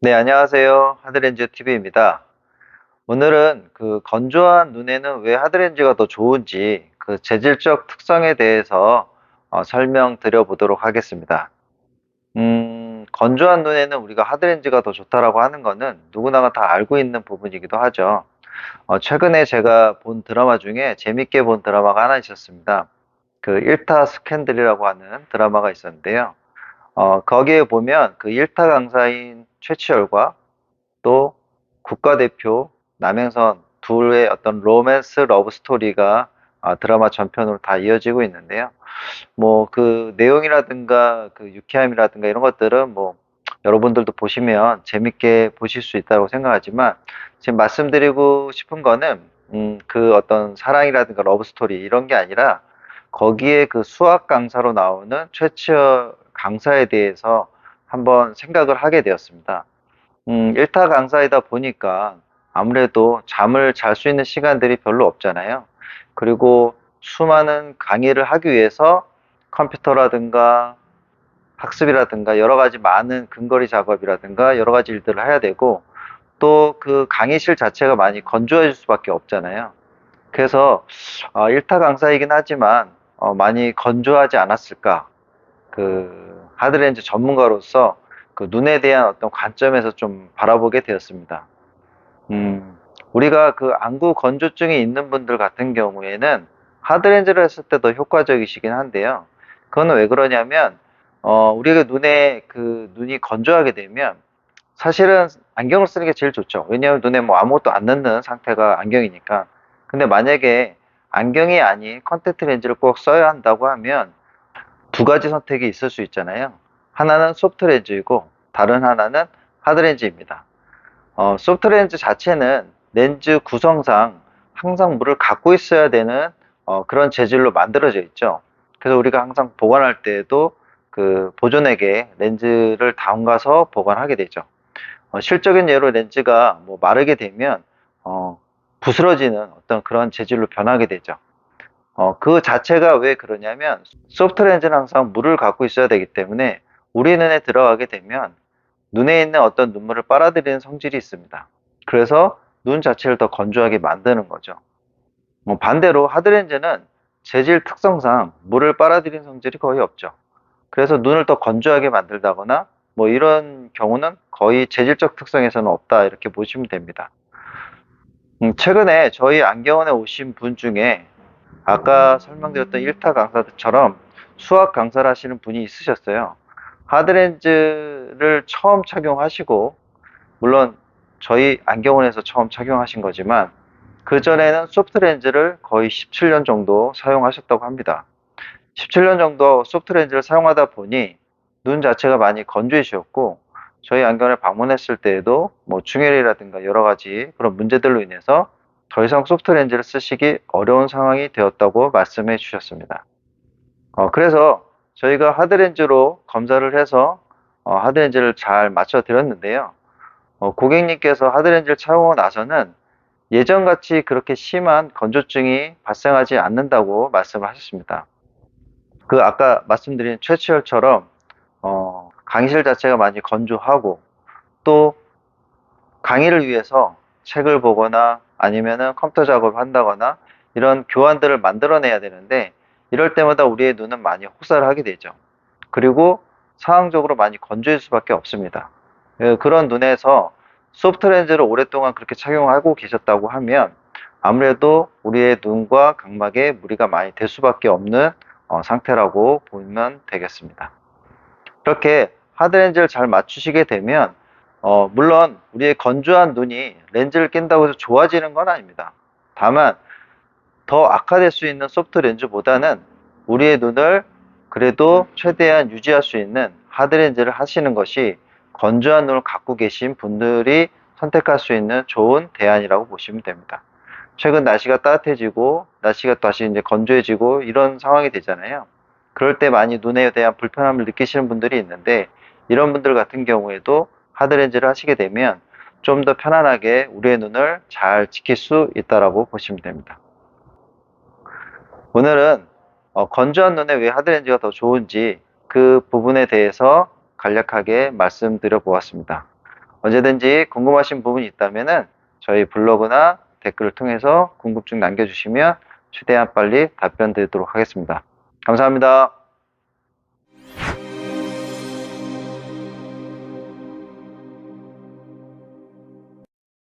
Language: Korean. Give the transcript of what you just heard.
네, 안녕하세요. 하드렌즈 TV입니다. 오늘은 그 건조한 눈에는 왜 하드렌즈가 더 좋은지 그 재질적 특성에 대해서 설명드려 보도록 하겠습니다. 건조한 눈에는 우리가 하드렌즈가 더 좋다라고 하는 거는 누구나가 다 알고 있는 부분이기도 하죠. 최근에 제가 본 드라마 중에 재밌게 본 드라마가 하나 있었습니다. 그 일타 스캔들이라고 하는 드라마가 있었는데요. 거기에 보면 그 일타 강사인 최치열과 또 국가대표 남행선 둘의 어떤 로맨스 러브 스토리가 드라마 전편으로 다 이어지고 있는데요. 뭐 그 내용이라든가 그 유쾌함이라든가 이런 것들은 뭐 여러분들도 보시면 재밌게 보실 수 있다고 생각하지만 지금 말씀드리고 싶은 거는 그 어떤 사랑이라든가 러브 스토리 이런 게 아니라 거기에 그 수학 강사로 나오는 최치열 강사에 대해서 한번 생각을 하게 되었습니다. 일타 강사이다 보니까 아무래도 잠을 잘 수 있는 시간들이 별로 없잖아요. 그리고 수많은 강의를 하기 위해서 컴퓨터라든가 학습이라든가 여러 가지 많은 근거리 작업이라든가 여러 가지 일들을 해야 되고 또 그 강의실 자체가 많이 건조해질 수밖에 없잖아요. 그래서 일타 강사이긴 하지만 많이 건조하지 않았을까? 그 하드렌즈 전문가로서 그 눈에 대한 어떤 관점에서 좀 바라보게 되었습니다. 음, 우리가 그 안구 건조증이 있는 분들 같은 경우에는 하드렌즈를 했을 때 더 효과적이시긴 한데요. 그거는 왜 그러냐면, 우리가 눈에 그 눈이 건조하게 되면 사실은 안경을 쓰는 게 제일 좋죠. 왜냐하면 눈에 뭐 아무것도 안 넣는 상태가 안경이니까. 근데 만약에 안경이 아닌 컨택트 렌즈를 꼭 써야 한다고 하면 두 가지 선택이 있을 수 있잖아요. 하나는 소프트 렌즈이고 다른 하나는 하드 렌즈입니다. 소프트 렌즈 자체는 렌즈 구성상 항상 물을 갖고 있어야 되는 그런 재질로 만들어져 있죠. 그래서 우리가 항상 보관할 때에도 그 보존액에 렌즈를 담가서 보관하게 되죠. 실적인 예로 렌즈가 뭐 마르게 되면 부스러지는 어떤 그런 재질로 변하게 되죠. 그 자체가 왜 그러냐면 소프트 렌즈는 항상 물을 갖고 있어야 되기 때문에 우리 눈에 들어가게 되면 눈에 있는 어떤 눈물을 빨아들이는 성질이 있습니다. 그래서 눈 자체를 더 건조하게 만드는 거죠. 반대로 하드렌즈는 재질 특성상 물을 빨아들이는 성질이 거의 없죠. 그래서 눈을 더 건조하게 만들다거나 뭐 이런 경우는 거의 재질적 특성에서는 없다 이렇게 보시면 됩니다. 최근에 저희 안경원에 오신 분 중에 아까 설명드렸던 일타 강사들처럼 수학 강사를 하시는 분이 있으셨어요. 하드렌즈를 처음 착용하시고, 물론 저희 안경원에서 처음 착용하신 거지만, 그전에는 소프트렌즈를 거의 17년 정도 사용하셨다고 합니다. 17년 정도 소프트렌즈를 사용하다 보니 눈 자체가 많이 건조해지셨고, 저희 안경을 방문했을 때에도 뭐 충혈이라든가 여러 가지 그런 문제들로 인해서 더 이상 소프트렌즈를 쓰시기 어려운 상황이 되었다고 말씀해 주셨습니다. 그래서 저희가 하드렌즈로 검사를 해서 하드렌즈를 잘 맞춰 드렸는데요. 고객님께서 하드렌즈를 착용하고 나서는 예전같이 그렇게 심한 건조증이 발생하지 않는다고 말씀을 하셨습니다. 그 아까 말씀드린 최치열처럼 강의실 자체가 많이 건조하고 또 강의를 위해서 책을 보거나 아니면은 컴퓨터 작업을 한다거나 이런 교환들을 만들어내야 되는데 이럴 때마다 우리의 눈은 많이 혹사를 하게 되죠. 그리고 상황적으로 많이 건조해질 수밖에 없습니다. 그런 눈에서 소프트 렌즈를 오랫동안 그렇게 착용하고 계셨다고 하면 아무래도 우리의 눈과 각막에 무리가 많이 될 수밖에 없는 상태라고 보면 되겠습니다. 이렇게 하드렌즈를 잘 맞추시게 되면 물론 우리의 건조한 눈이 렌즈를 낀다고 해서 좋아지는 건 아닙니다. 다만 더 악화될 수 있는 소프트 렌즈보다는 우리의 눈을 그래도 최대한 유지할 수 있는 하드렌즈를 하시는 것이 건조한 눈을 갖고 계신 분들이 선택할 수 있는 좋은 대안이라고 보시면 됩니다. 최근 날씨가 따뜻해지고 날씨가 다시 이제 건조해지고 이런 상황이 되잖아요. 그럴 때 많이 눈에 대한 불편함을 느끼시는 분들이 있는데 이런 분들 같은 경우에도 하드렌즈를 하시게 되면 좀 더 편안하게 우리의 눈을 잘 지킬 수 있다라고 보시면 됩니다. 오늘은 건조한 눈에 왜 하드렌즈가 더 좋은지 그 부분에 대해서 간략하게 말씀드려 보았습니다. 언제든지 궁금하신 부분이 있다면은 저희 블로그나 댓글을 통해서 궁금증 남겨주시면 최대한 빨리 답변 드리도록 하겠습니다. 감사합니다.